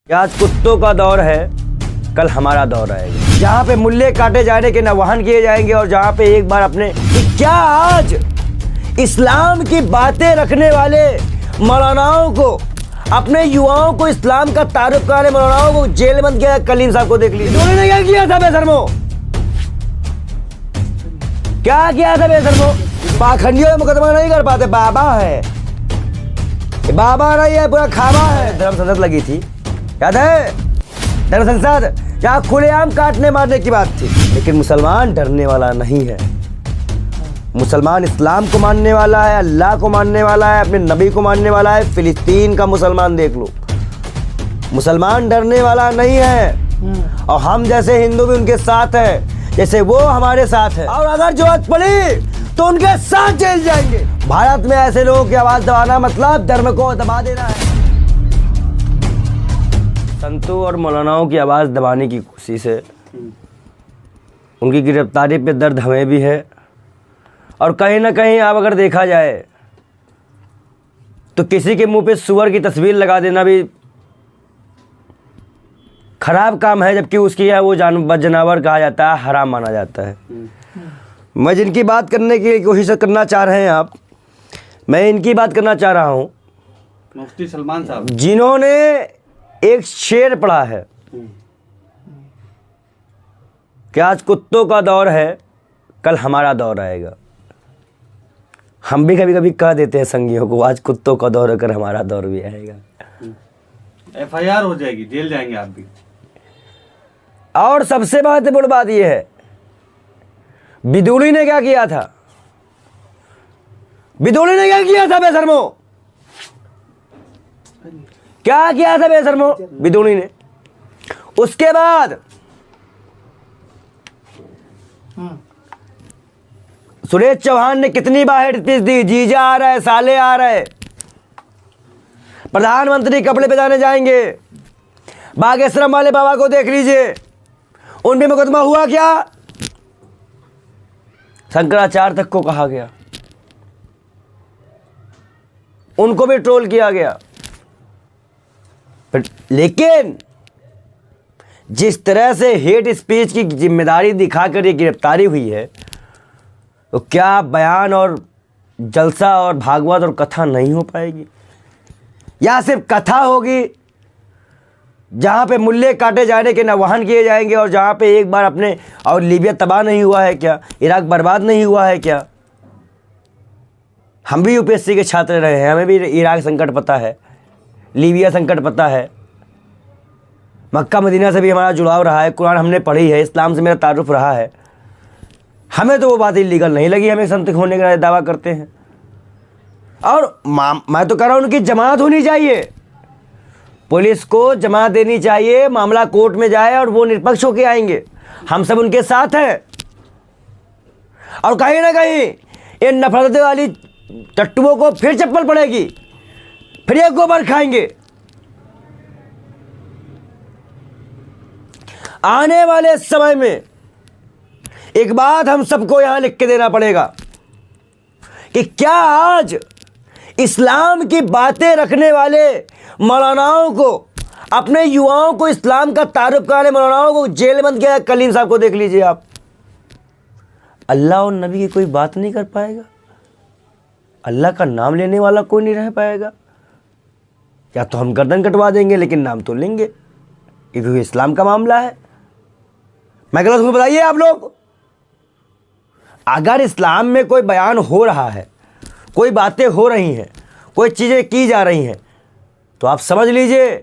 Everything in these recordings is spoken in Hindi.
आज कुत्तों का दौर है, कल हमारा दौर आएगा, जहाँ पे मुल्ले काटे जाने के नवाहन किए जाएंगे और जहाँ पे एक बार अपने क्या आज इस्लाम की बातें रखने वाले मौलानाओं को, अपने युवाओं को इस्लाम का तारुफ कराने मौलानाओं को जेल बंद किया। कलीम साहब को देख लीजिए, उन्होंने क्या किया था बेशर्मो, क्या किया था बेशर्मो। पाखंडियों में मुकदमा नहीं कर पाते, बाबा है, बाबा नहीं है, पूरा खाबा है। धर्म संसद लगी थी, याद है धर्म संसद, जहाँ खुलेआम काटने मारने की बात थी। लेकिन मुसलमान डरने वाला नहीं है, मुसलमान इस्लाम को मानने वाला है, अल्लाह को मानने वाला है, अपने नबी को मानने वाला है। फिलिस्तीन का मुसलमान देख लो, मुसलमान डरने वाला नहीं है। और हम जैसे हिंदू भी उनके साथ है, जैसे वो हमारे साथ है। और अगर जरूरत पड़ी तो उनके साथ जेल जाएंगे। भारत में ऐसे लोगों की आवाज दबाना मतलब धर्म को दबा देना है। संतों और मौलानाओं की आवाज़ दबाने की कोशिश है, उनकी गिरफ्तारी पे दर्द हमें भी है। और कहीं ना कहीं आप अगर देखा जाए तो किसी के मुंह पे सुअर की तस्वीर लगा देना भी खराब काम है, जबकि उसकी है वो जानवर कहा जाता है, हराम माना जाता है। मैं जिनकी बात करने की कोशिश करना चाह रहे हैं आप, मैं इनकी बात करना चाह रहा हूँ, मुफ्ती सलमान साहब, जिन्होंने एक शेर पढ़ा है कि आज कुत्तों का दौर है, कल हमारा दौर आएगा। हम भी कभी कभी कह देते हैं संगियों को, आज कुत्तों का दौर है, कल हमारा दौर भी आएगा। FIR हो जाएगी, जेल जाएंगे आप भी। और सबसे महत्वपूर्ण बात यह है, बिदुली ने क्या किया था, बिदुली ने क्या किया था बेशर्मो, क्या किया था बेशर्मो बिदुली ने। उसके बाद सुरेश चौहान ने कितनी बार स्पीच दी, जीजा आ रहा है, साले आ रहे, प्रधानमंत्री कपड़े पे जाने जाएंगे। बागेश्वरम वाले बाबा को देख लीजिए, उन पे मुकदमा हुआ क्या, शंकराचार्य तक को कहा गया, उनको भी ट्रोल किया गया। लेकिन जिस तरह से हेट स्पीच की जिम्मेदारी दिखाकर ये गिरफ्तारी हुई है, तो क्या बयान और जलसा और भागवत और कथा नहीं हो पाएगी, या सिर्फ कथा होगी जहाँ पे मुल्ले काटे जाने के नवाहन किए जाएंगे और जहाँ पे एक बार अपने, और लीबिया तबाह नहीं हुआ है क्या, इराक बर्बाद नहीं हुआ है क्या। हम भी UPSC के छात्र रहे हैं, हमें भी इराक संकट पता है, लीबिया संकट पता है, मक्का मदीना से भी हमारा जुड़ाव रहा है, कुरान हमने पढ़ी है, इस्लाम से मेरा तारुफ रहा है। हमें तो वो बात इलीगल नहीं लगी, हमें संत होने का दावा करते हैं। और मैं तो कह रहा हूँ उनकी जमानत होनी चाहिए, पुलिस को जमानत देनी चाहिए, मामला कोर्ट में जाए और वो निष्पक्ष होके आएंगे। हम सब उनके साथ हैं। और कहीं ना कहीं ये नफरत वाली टट्टुओं को फिर चप्पल पड़ेगी, फिर ये गोबर खाएंगे। आने वाले समय में एक बात हम सबको यहां लिख के देना पड़ेगा कि क्या आज इस्लाम की बातें रखने वाले मौलानाओं को, अपने युवाओं को इस्लाम का तारुफ कराने मौलानाओं को जेल बंद किया। कलीम साहब को देख लीजिए आप, अल्लाह और नबी की कोई बात नहीं कर पाएगा, अल्लाह का नाम लेने वाला कोई नहीं रह पाएगा। या तो हम गर्दन कटवा देंगे लेकिन नाम तो लेंगे, क्योंकि इस्लाम का मामला है। मैं गलत हूँ बताइए आप लोग। अगर इस्लाम में कोई बयान हो रहा है, कोई बातें हो रही हैं, कोई चीज़ें की जा रही हैं, तो आप समझ लीजिए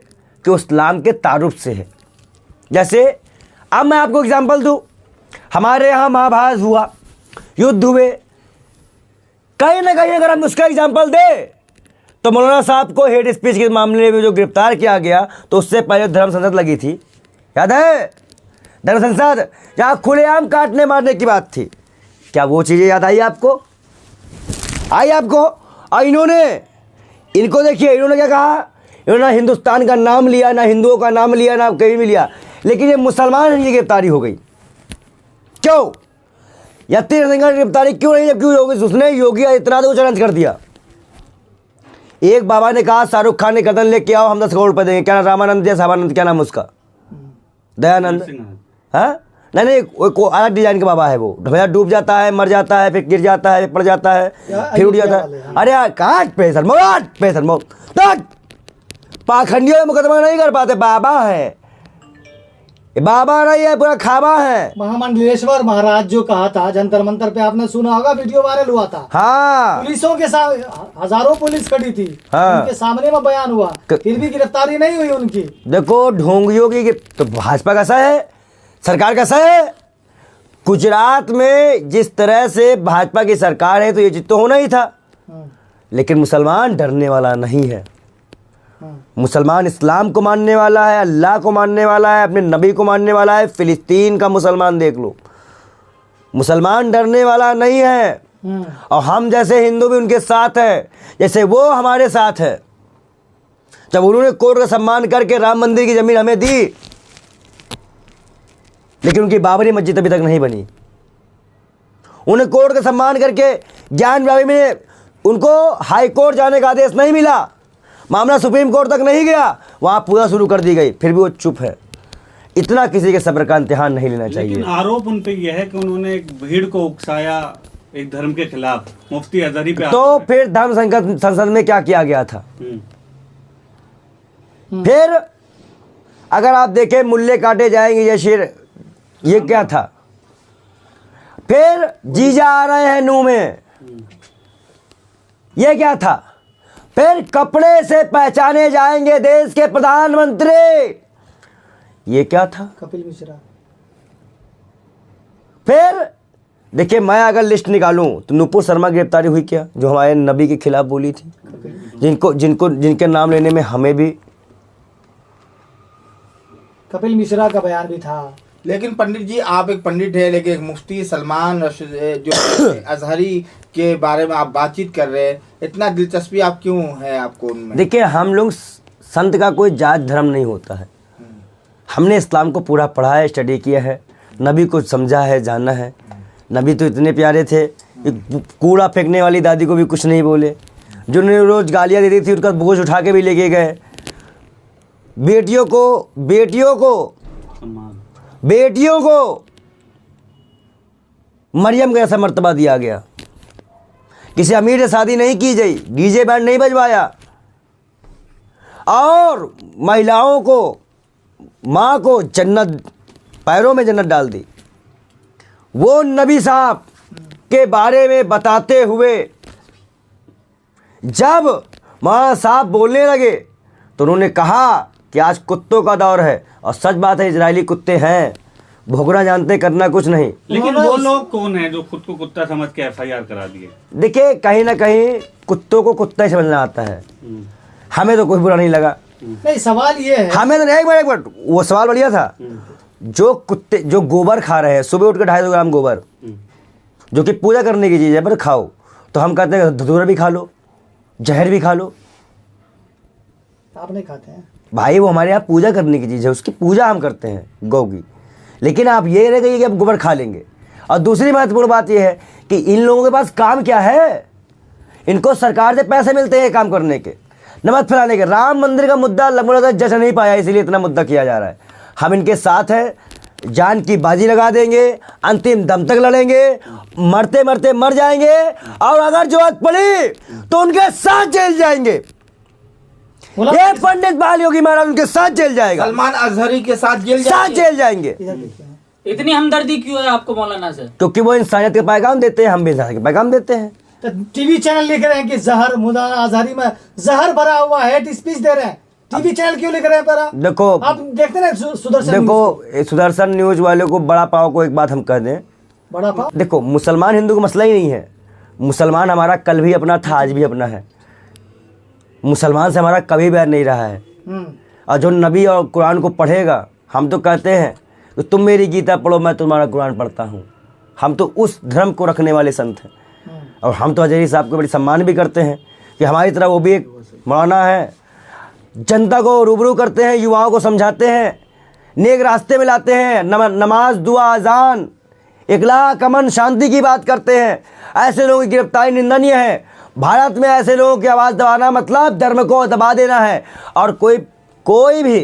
कि इस्लाम के तारुफ से है। जैसे अब मैं आपको एग्जांपल दूं, हमारे यहाँ महाभारत हुआ, युद्ध हुए, कहीं ना कहीं अगर हम उसका एग्जांपल दें तो मौलाना साहब को हेट स्पीच के मामले में जो गिरफ्तार किया गया, तो उससे पहले धर्म संसद लगी थी, याद है धर्म संसद, जहाँ खुलेआम काटने मारने की बात थी। क्या वो चीज़ें याद आई आपको, आई आपको। और इनको देखिए, इन्होंने क्या कहा, इन्होंने ना हिंदुस्तान का नाम लिया, ना हिंदुओं का नाम लिया, ना कहीं भी लिया, लेकिन ये मुसलमान की गिरफ्तारी हो गई। क्यों यति सिंह की गिरफ्तारी क्यों नहीं, जबकि उसने योगी आदित्यनाथ को चैलेंज कर दिया। एक बाबा ने कहा शाहरुख खान ने कदम लेके आओ, हम 10 करोड़ रुपए देंगे। क्या नाम, रामानंद या सामानंद, क्या नाम उसका, दयानंद, हाँ नहीं नहीं, वो अलग डिजाइन का बाबा है वो। भैया डूब जाता है, मर जाता है, फिर गिर जाता है, पड़ जाता है, फिर उठ जाता है। अरे यार काट पैसर मोट पाखंडियों में मुकदमा नहीं कर पाते, बाबा है ये, बाबा नहीं है, पूरा खाबा है। महामंडलेश्वर महाराज जो कहा था जंतर मंतर पे, आपने सुना होगा, वीडियो वायरल हुआ था। हाँ पुलिसों के साथ हजारों पुलिस खड़ी थी, हाँ। उनके सामने में बयान हुआ, फिर भी गिरफ्तारी नहीं हुई उनकी। देखो ढोंगियों की तो भाजपा कैसा है, सरकार कैसा है। गुजरात में जिस तरह से भाजपा की सरकार है तो ये चीज तो होना ही था, लेकिन मुसलमान डरने वाला नहीं है। मुसलमान इस्लाम को मानने वाला है, अल्लाह को मानने वाला है, अपने नबी को मानने वाला है। फिलिस्तीन का मुसलमान देख लो, मुसलमान डरने वाला नहीं है। और हम जैसे हिंदू भी उनके साथ है, जैसे वो हमारे साथ है। जब उन्होंने कोर्ट का सम्मान करके राम मंदिर की जमीन हमें दी, लेकिन उनकी बाबरी मस्जिद अभी तक नहीं बनी। उन्हें कोर्ट का सम्मान करके ज्ञान व्यापी में उनको हाई कोर्ट जाने का आदेश नहीं मिला, मामला सुप्रीम कोर्ट तक नहीं गया, वहां पूजा शुरू कर दी गई, फिर भी वो चुप है। इतना किसी के सब्र का इम्तिहान नहीं लेना चाहिए। लेकिन आरोप उन पे यह है कि उन्होंने एक भीड़ को उकसाया एक धर्म के खिलाफ, मुफ्ती अजहरी पे। तो फिर धर्म संसद में क्या किया गया था? फिर अगर आप देखें, मुल्ले काटे जाएंगे ये शेर, ये क्या था? फिर जीजा आ रहे हैं नू में, ये क्या था? फिर कपड़े से पहचाने जाएंगे देश के प्रधानमंत्री, ये क्या था? कपिल मिश्रा। फिर देखिए, मैं अगर लिस्ट निकालूं तो नुपुर शर्मा गिरफ्तारी हुई क्या, जो हमारे नबी के खिलाफ बोली थी, जिनके नाम लेने में हमें भी। कपिल मिश्रा का बयान भी था। लेकिन पंडित जी, आप एक पंडित है, लेकिन एक मुफ्ती सलमान जो अजहरी के बारे में आप बातचीत कर रहे हैं, इतना दिलचस्पी आप क्यों है आपको उनमें? देखिए, हम लोग संत का कोई जात धर्म नहीं होता है। हमने इस्लाम को पूरा पढ़ा है, स्टडी किया है, नबी को समझा है, जाना है। नबी तो इतने प्यारे थे, कूड़ा फेंकने वाली दादी को भी कुछ नहीं बोले, जो उन्हें रोज़ गालियाँ देती थी उसका बोझ उठा के भी लेके गए। बेटियों को मरियम का ऐसा मर्तबा दिया गया। किसी अमीर से शादी नहीं की गई, डीजे बैंड नहीं बजवाया, और महिलाओं को, माँ को जन्नत, पैरों में जन्नत डाल दी। वो नबी साहब के बारे में बताते हुए जब माँ साहब बोलने लगे तो उन्होंने कहा कि आज कुत्तों का दौर है, और सच बात है, इजरायली कुत्ते हैं, भोगना जानते, करना कुछ नहीं। लेकिन वो लोग कौन है जो खुद को कुत्ता समझ के FIR करा दिए? देखिए, कहीं ना कहीं कुत्तों को कुत्ता ही समझना आता है। हमें तो कोई बुरा नहीं लगा। नहीं, सवाल ये है, हमें तो एक मिनट, वो सवाल बढ़िया था। जो कुत्ते जो गोबर खा रहे हैं, सुबह उठ कर 250 ग्राम गोबर, जो कि पूजा करने की चीज़ है, पर खाओ, तो हम कहते हैं धतूरा भी खा लो, जहर भी खा लो। आप नहीं खाते हैं भाई, वो हमारे यहाँ पूजा करने की चीज़ है, उसकी पूजा हम करते हैं गौ की। लेकिन आप ये रह गई कि आप गोबर खा लेंगे। और दूसरी महत्वपूर्ण बात यह है कि इन लोगों के पास काम क्या है? इनको सरकार से पैसे मिलते हैं काम करने के, नमक फैलाने के। राम मंदिर का मुद्दा लगभग जज नहीं पाया, इसीलिए इतना मुद्दा किया जा रहा है। हम इनके साथ हैं, जान की बाजी लगा देंगे, अंतिम दम तक लड़ेंगे, मरते मरते मर जाएंगे, और अगर जरूरत पड़ी तो उनके साथ जेल जाएंगे। ये पंडित बाल योगी महाराज उनके साथ जेल जाएगा, सलमान अजहरी के साथ जेल जाएंगे। इतनी हमदर्दी क्यों है आपको मौलाना से? क्योंकि वो इंसानियत के पैगाम देते हैं, हम भी इंसानियत के पैगाम देते हैं। तो टीवी चैनल लिख रहे हैं कि जहर, मौलाना अजहरी में जहर भरा हुआ है, स्पीच दे रहे हैं। टीवी चैनल क्यों लिख रहे हैं? पर देखो, आप देखते ना सुदर्शन, देखो सुदर्शन न्यूज वाले को, बड़ा पाव को एक बात हम कह दें, बड़ा पाव। देखो, मुसलमान हिंदू का मसला ही नहीं है। मुसलमान हमारा कल भी अपना था, आज भी अपना है। मुसलमान से हमारा कभी बैर नहीं रहा है। और जो नबी और कुरान को पढ़ेगा, हम तो कहते हैं कि तुम मेरी गीता पढ़ो, मैं तुम्हारा कुरान पढ़ता हूँ। हम तो उस धर्म को रखने वाले संत हैं। और हम तो अजहरी साहब को बड़ी सम्मान भी करते हैं कि हमारी तरह वो भी एक मौलाना है, जनता को रूबरू करते हैं, युवाओं को समझाते हैं, नेक रास्ते में लाते हैं, नमाज, दुआ, अजान, इखलाक, अमन, शांति की बात करते हैं। ऐसे लोगों की गिरफ्तारी निंदनीय है। भारत में ऐसे लोगों की आवाज़ दबाना मतलब धर्म को दबा देना है। और कोई भी